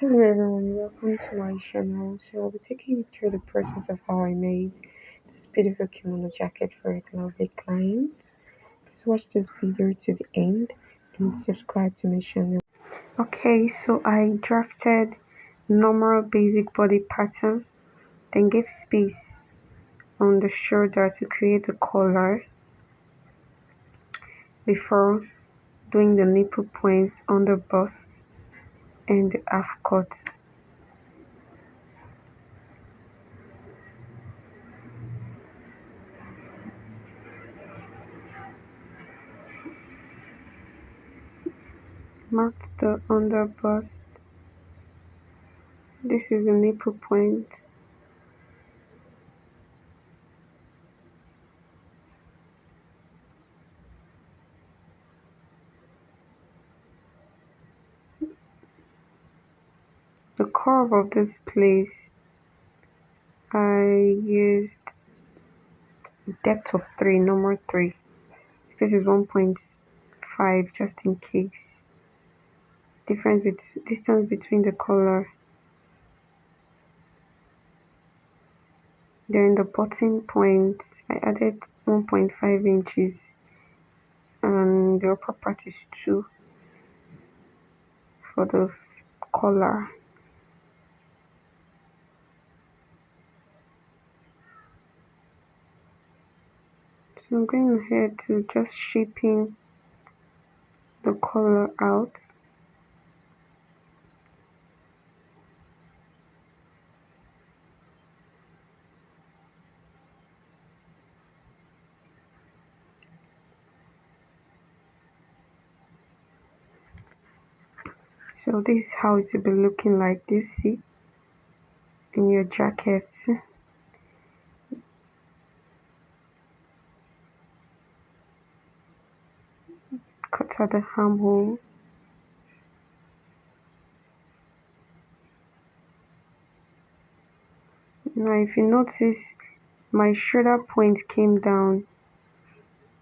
Hello everyone, welcome to my channel. So I'll be taking you through the process of how I made this beautiful kimono jacket for a lovely client. Please watch this video to the end and subscribe to my channel. Okay, so I drafted normal basic body pattern, then gave space on the shoulder to create the collar before doing the nipple point on the bust and the half cut. Marked the under bust. This is the nipple point. The curve of this place, I used depth of 3, normal 3. This is 1.5 just in case. Distance between the collar. Then the button point, I added 1.5 inches and the upper part is 2 for the collar. So I'm going ahead to just shaping the collar out. So this is how it will be looking like. Do you see in your jacket? Cut out the armhole. Now if you notice, my shoulder point came down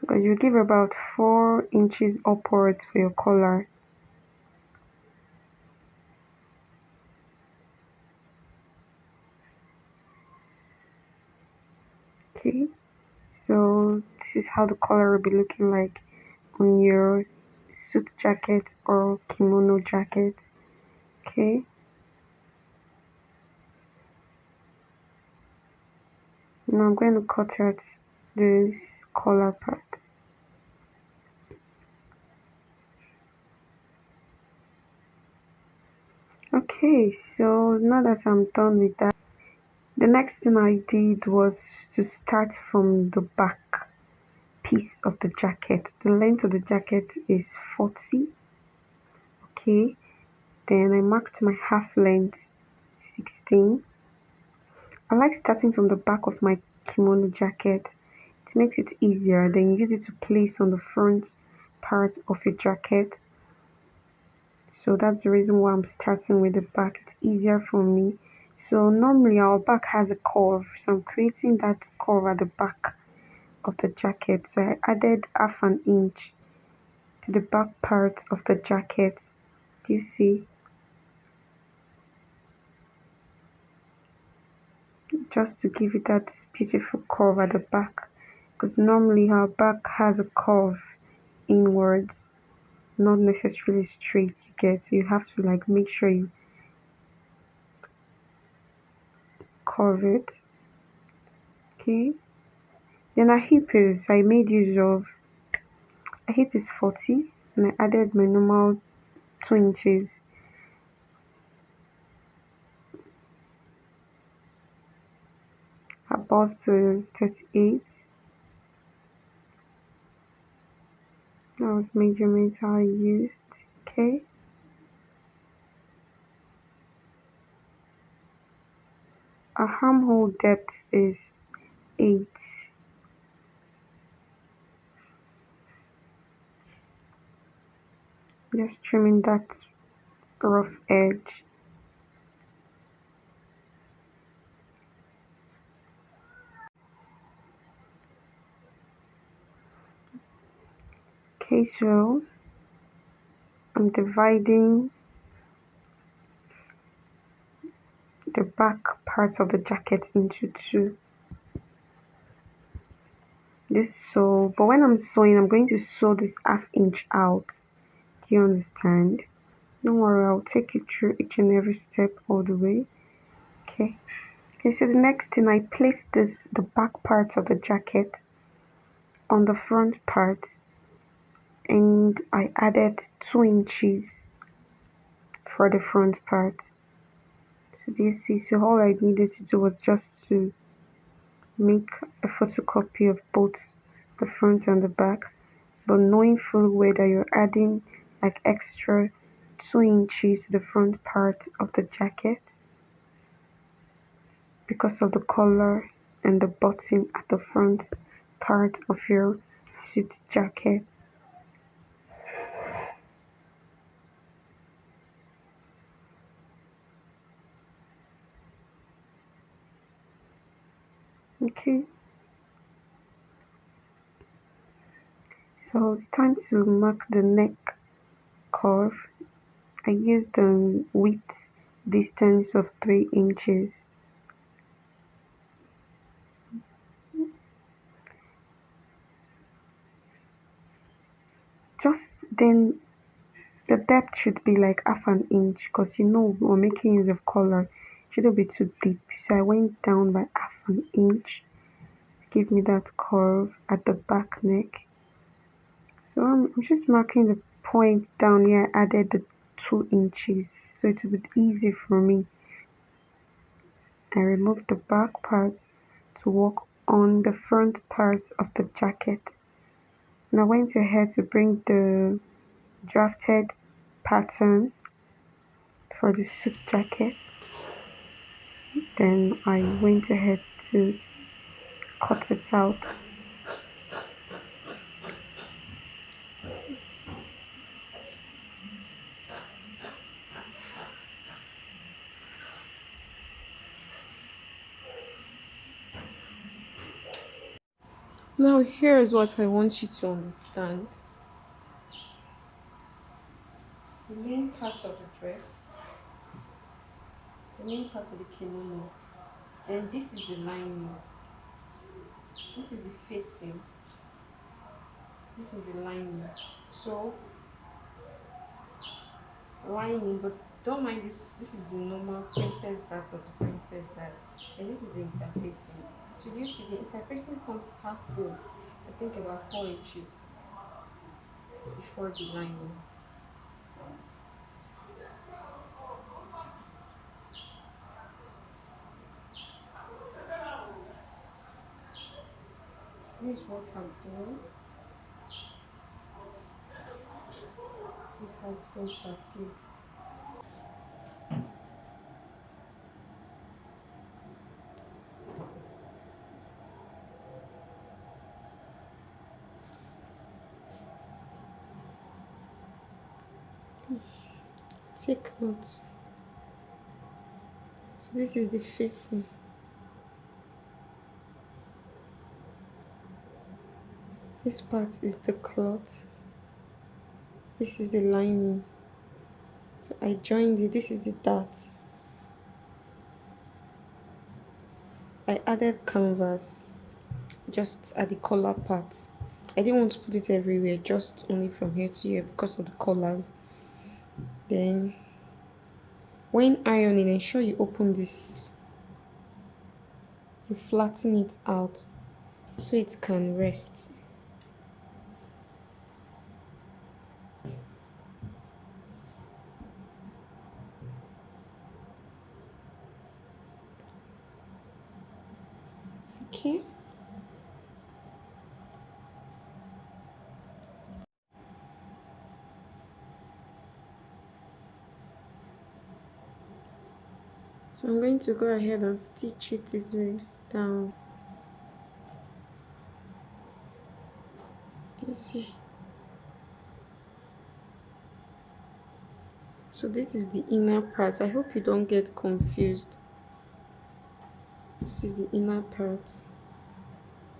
because you give about 4 inches upwards for your collar. Okay, so this is how the collar will be looking like on your suit jacket or kimono jacket. Okay, now I'm going to cut out this collar part. Okay, so now that I'm done with that, the next thing I did was to start from the back piece of the jacket. The length of the jacket is 40. Okay, then I marked my half length 16. I like starting from the back of my kimono jacket. It makes it easier. Then you use it to place on the front part of your jacket. So that's the reason why I'm starting with the back. It's easier for me. So normally our back has a curve, so I'm creating that curve at the back of the jacket. So I added half an inch to the back part of the jacket. Do you see? Just to give it that beautiful curve at the back, because normally our back has a curve inwards, not necessarily straight. You get, so you have to like make sure you curve it. Okay, then our hip is, I made use of, a hip is 40 and I added my normal 2 inches. Our bust is 38. That was measurement I used. Okay, our armhole depth is 8. Just trimming that rough edge. Okay, so I'm dividing the back parts of the jacket into two. This sew, but when I'm sewing, I'm going to sew this half inch out. Do you understand? Don't worry, I'll take you through each and every step all the way. Okay. Okay, so the next thing, I placed the back part of the jacket on the front part, and I added 2 inches for the front part. So do you see? So all I needed to do was just to make a photocopy of both the front and the back, but knowing full well that you're adding like extra 2 inches to the front part of the jacket because of the collar and the button at the front part of your suit jacket. Okay, so it's time to mark the neck curve. I used the width distance of 3 inches. Just then the depth should be like half an inch because you know we're making use of color. Shouldn't be too deep. So I went down by half an inch to give me that curve at the back neck. So I'm just marking the point down here. I added the 2 inches so it will be easy for me. I removed the back part to work on the front part of the jacket. And I went ahead to bring the drafted pattern for the suit jacket. Then I went ahead to cut it out. Now here's what I want you to understand. The main part of the dress, the main part of the kimono, and this is the lining, this is the facing, this is the lining. So lining, but don't mind this, this is the normal princess dart of the princess dart, and this is the interfacing. So you see the interfacing comes half full, I think about 4 inches before the lining. So this is what I'm doing. This is how it's going to appear. Take notes. So this is the facing. This part is the cloth. This is the lining. So I joined it. This is the dart. I added canvas just at the collar part. I didn't want to put it everywhere, just only from here to here because of the collars. Then when ironing, ensure you open this, you flatten it out so it can rest. Okay. So I'm going to go ahead and stitch it this way down. You see. So this is the inner part. I hope you don't get confused. This is the inner part.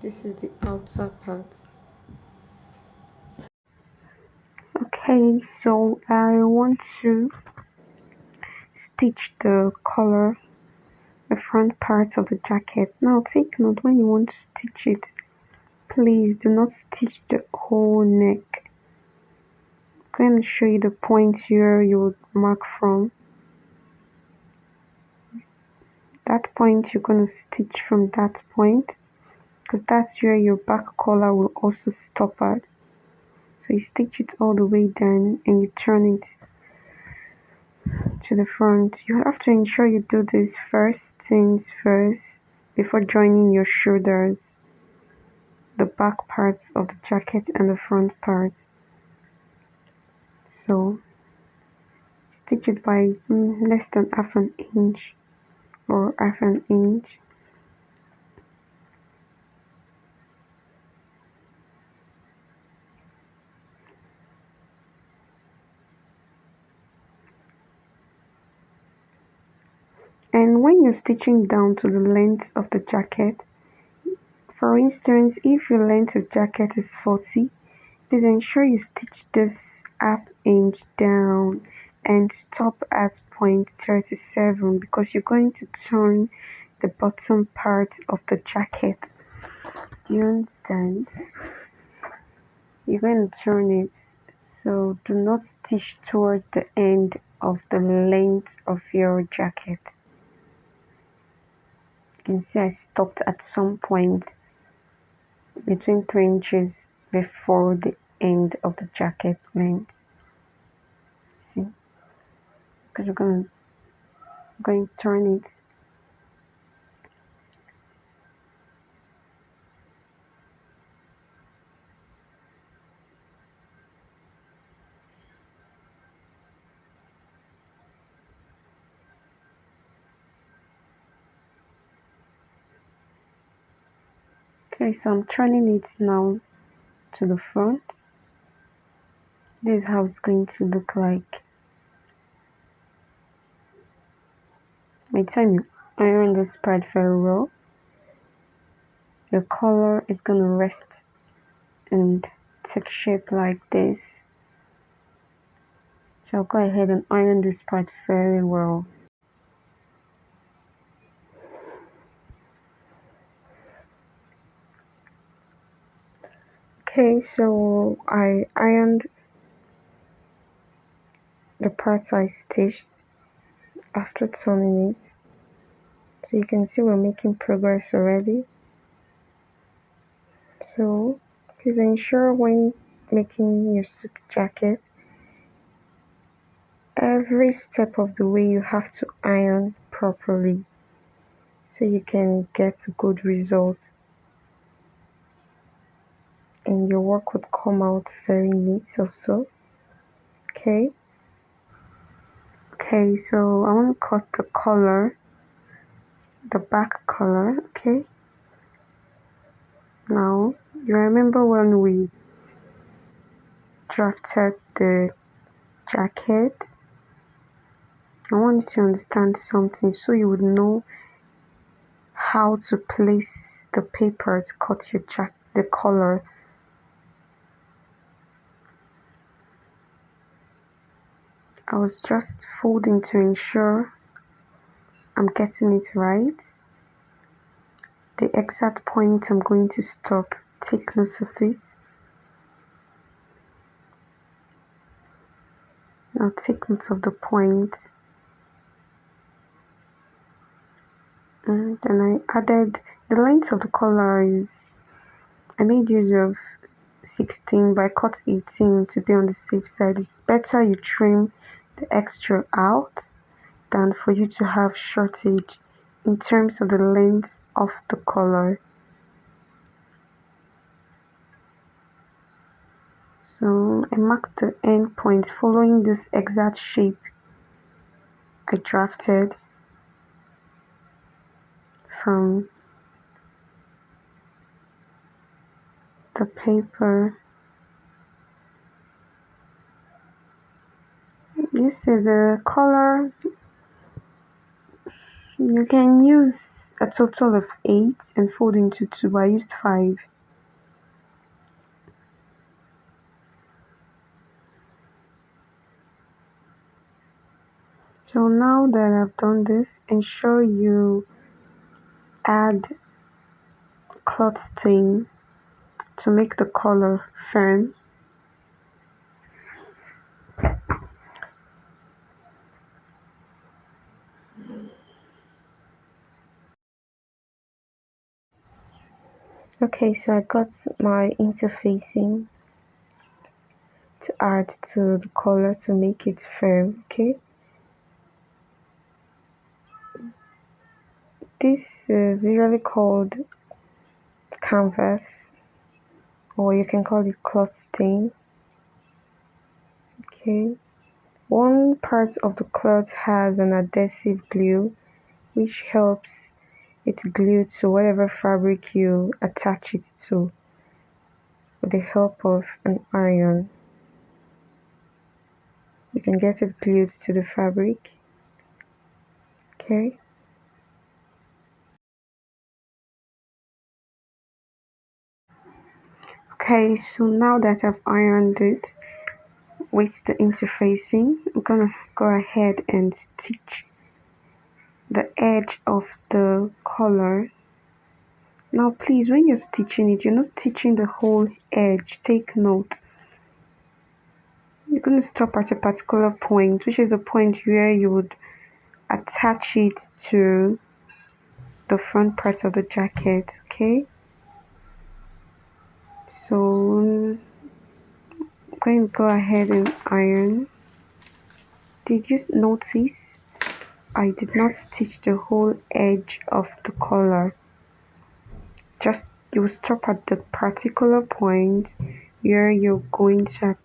This is the outer part. Okay, so I want to stitch the collar the front part of the jacket. Now take note when you want to stitch it, please do not stitch the whole neck. I'm going to show you the point here you would mark from. That point you're going to stitch from that point, because that's where your back collar will also stop at. So you stitch it all the way down and you turn it to the front. You have to ensure you do this first things first before joining your shoulders, the back parts of the jacket and the front part. So stitch it by less than half an inch or half an inch. And when you're stitching down to the length of the jacket, for instance, if your length of jacket is 40, please ensure you stitch this half inch down and stop at point 37, because you're going to turn the bottom part of the jacket. Do you understand? You're going to turn it, so do not stitch towards the end of the length of your jacket. You can see I stopped at some point between 3 inches before the end of the jacket length. See, because we're going to turn it. Okay, so I'm turning it now to the front. This is how it's going to look like. By the time you iron this part very well, the color is going to rest and take shape like this. So I'll go ahead and iron this part very well. Okay, so I ironed the parts I stitched after turning it. So you can see we're making progress already. So please ensure when making your suit jacket, every step of the way you have to iron properly so you can get a good result and your work would come out very neat also. Okay, so I want to cut the collar, the back collar. Okay, now you remember when we drafted the jacket, I want you to understand something so you would know how to place the paper to cut your the collar. I was just folding to ensure I'm getting it right. The exact point I'm going to stop, take note of it. Now take note of the point. And then I added the length of the collar is, I made use of 16 but I cut 18 to be on the safe side. It's better you trim the extra out than for you to have shortage in terms of the length of the collar. So I marked the end point following this exact shape I drafted from the paper. You see the color, you can use a total of 8 and fold into 2. I used 5. So now that I've done this, ensure you add cloth stain to make the color firm. Okay, so I got my interfacing to add to the color to make it firm. Okay, this is usually called canvas, or you can call it cloth stain. Okay, one part of the cloth has an adhesive glue which helps it glue to whatever fabric you attach it to with the help of an iron. You can get it glued to the fabric. Okay. Okay, so now that I've ironed it with the interfacing, I'm gonna go ahead and stitch the edge of the collar. Now please, when you're stitching it, you're not stitching the whole edge. Take note. You're going to stop at a particular point, which is the point where you would attach it to the front part of the jacket. Okay, so I'm going to go ahead and iron. Did you notice I did not stitch the whole edge of the collar? Just you stop at the particular point where you're going to